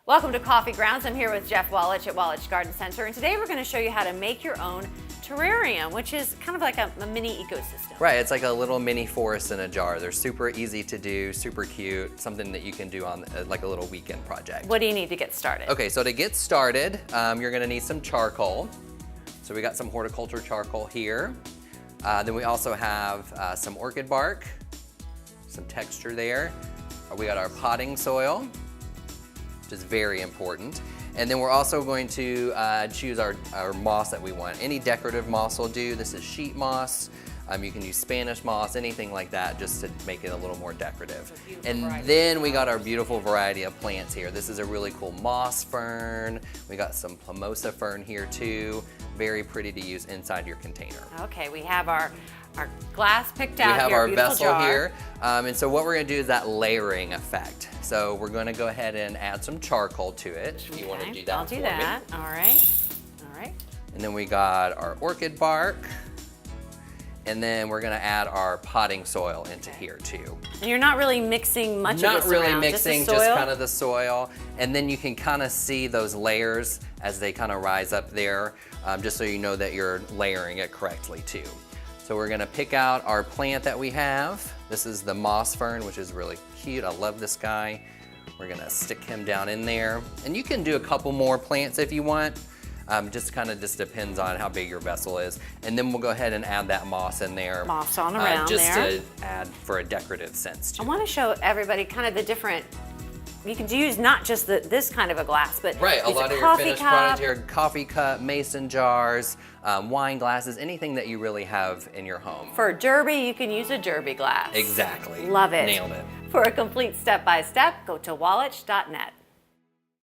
Welcome to Coffee Grounds. I'm here with Jeff Wallitsch at Wallitsch Garden Center, and today we're going to show you how to make your own terrarium, which is kind of like a mini ecosystem. Right, it's like a little mini forest in a jar. They're super easy to do, super cute, something that you can do on like a little weekend project. What do you need to get started? Okay, so to get started, you're gonna need some charcoal. So we got some horticulture charcoal here. Then we also have some orchid bark, some texture there. We got our potting soil, which is very important. And then we're also going to choose our moss that we want. Any decorative moss will do. This is sheet moss. You can use Spanish moss, anything like that, just to make it a little more decorative. And then we got our beautiful variety of plants here. This is a really cool moss fern. We got some plimosa fern here too. Very pretty to use inside your container. Okay, we have our glass picked out here. We have our vessel jar. here. And so what we're gonna do is that layering effect. So we're gonna go ahead and add some charcoal to it, if you wanna do that I'll do that, all right. And then we got our orchid bark. And then we're gonna add our potting soil into here too. And you're not really mixing much of this Not really around, mixing, just kind of the soil. And then you can kind of see those layers as they kind of rise up there, just so you know that you're layering it correctly too. So we're gonna pick out our plant that we have. This is the moss fern, which is really cute. I love this guy. We're gonna stick him down in there. And you can do a couple more plants if you want. Just depends on how big your vessel is. And then we'll go ahead and add that moss in there. Moss on around just there. to add for a decorative sense too. I want to show everybody kind of the different, you can use not just this kind of a glass, but right, a lot of your finished product here, coffee cup, mason jars, wine glasses, anything that you really have in your home. For a derby, you can use a derby glass. Exactly. Love it. Nailed it. For a complete step-by-step, go to wallitch.net.